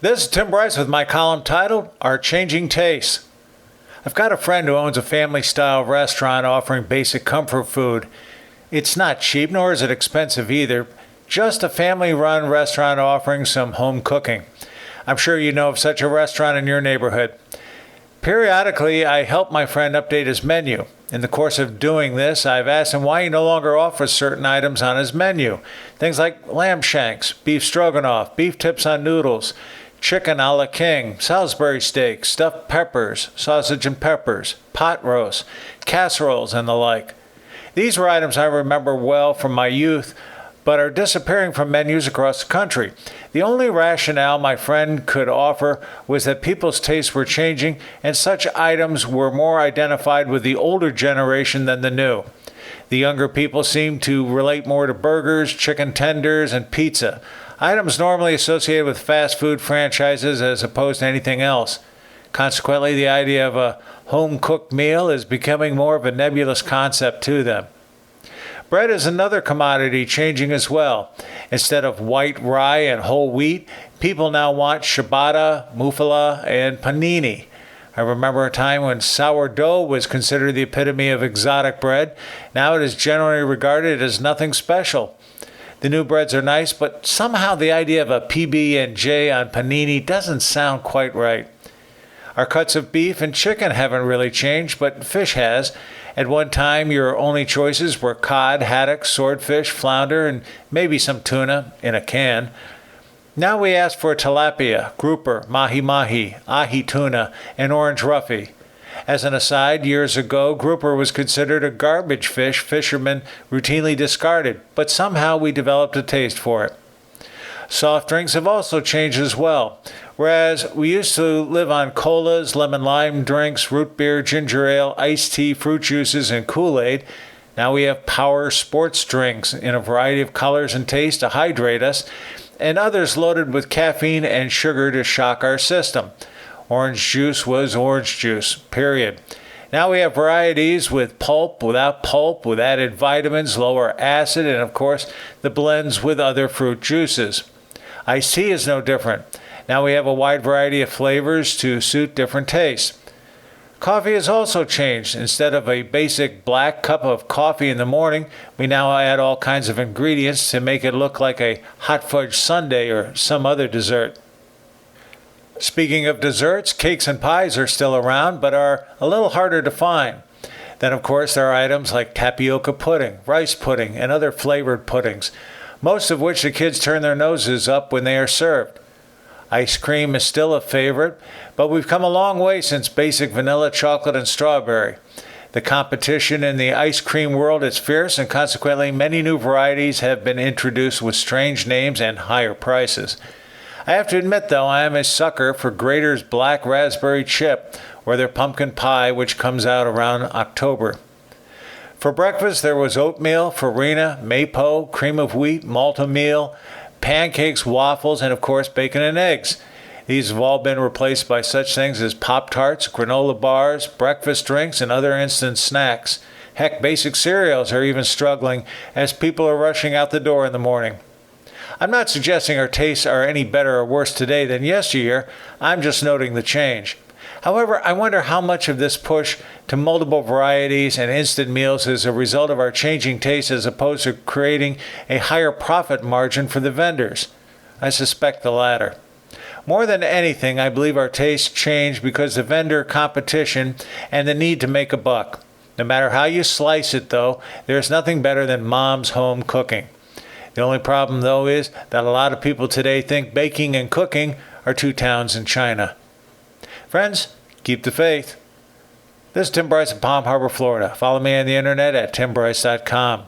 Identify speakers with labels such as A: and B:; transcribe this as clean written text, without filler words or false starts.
A: This is Tim Bryce with my column titled, Our Changing Tastes. I've got a friend who owns a family-style restaurant offering basic comfort food. It's not cheap, nor is it expensive either. Just a family-run restaurant offering some home cooking. I'm sure you know of such a restaurant in your neighborhood. Periodically, I help my friend update his menu. In the course of doing this, I've asked him why he no longer offers certain items on his menu. Things like lamb shanks, beef stroganoff, beef tips on noodles, chicken a la king, Salisbury steak, stuffed peppers, sausage and peppers, pot roast, casseroles, and the like. These were items I remember well from my youth, but are disappearing from menus across the country. The only rationale my friend could offer was that people's tastes were changing and such items were more identified with the older generation than the new. The younger people seem to relate more to burgers, chicken tenders, and pizza, items normally associated with fast food franchises as opposed to anything else. Consequently, the idea of a home-cooked meal is becoming more of a nebulous concept to them. Bread is another commodity changing as well. Instead of white rye and whole wheat, people now want ciabatta, muffala, and panini. I remember a time when sourdough was considered the epitome of exotic bread. Now it is generally regarded as nothing special. The new breads are nice, but somehow the idea of a PB&J on panini doesn't sound quite right. Our cuts of beef and chicken haven't really changed, but fish has. At one time, your only choices were cod, haddock, swordfish, flounder, and maybe some tuna in a can. Now we ask for tilapia, grouper, mahi-mahi, ahi tuna, and orange roughy. As an aside, years ago, grouper was considered a garbage fish fishermen routinely discarded, but somehow we developed a taste for it. Soft drinks have also changed as well. Whereas we used to live on colas, lemon lime drinks, root beer, ginger ale, iced tea, fruit juices, and Kool-Aid, now we have power sports drinks in a variety of colors and tastes to hydrate us, and others loaded with caffeine and sugar to shock our system. Orange juice was orange juice, period. Now we have varieties with pulp, with added vitamins, lower acid, and of course the blends with other fruit juices. Iced tea is no different. Now we have a wide variety of flavors to suit different tastes. Coffee has also changed. Instead of a basic black cup of coffee in the morning, we now add all kinds of ingredients to make it look like a hot fudge sundae or some other dessert. Speaking of desserts, cakes and pies are still around, but are a little harder to find. Then, of course, there are items like tapioca pudding, rice pudding, and other flavored puddings, most of which the kids turn their noses up when they are served. Ice cream is still a favorite, but we've come a long way since basic vanilla, chocolate, and strawberry. The competition in the ice cream world is fierce, and consequently many new varieties have been introduced with strange names and higher prices. I have to admit, though, I am a sucker for Graeter's Black Raspberry Chip or their pumpkin pie, which comes out around October. For breakfast, there was oatmeal, farina, mapo, cream of wheat, malto meal, pancakes, waffles, and of course bacon and eggs. These have all been replaced by such things as Pop-Tarts, granola bars, breakfast drinks, and other instant snacks. Heck, basic cereals are even struggling as people are rushing out the door in the morning. I'm not suggesting our tastes are any better or worse today than yesteryear. I'm just noting the change. However, I wonder how much of this push to multiple varieties and instant meals is a result of our changing tastes as opposed to creating a higher profit margin for the vendors. I suspect the latter. More than anything, I believe our tastes change because of vendor competition and the need to make a buck. No matter how you slice it, though, there's nothing better than mom's home cooking. The only problem, though, is that a lot of people today think baking and cooking are two towns in China. Friends, keep the faith. This is Tim Bryce in Palm Harbor, Florida. Follow me on the internet at timbryce.com.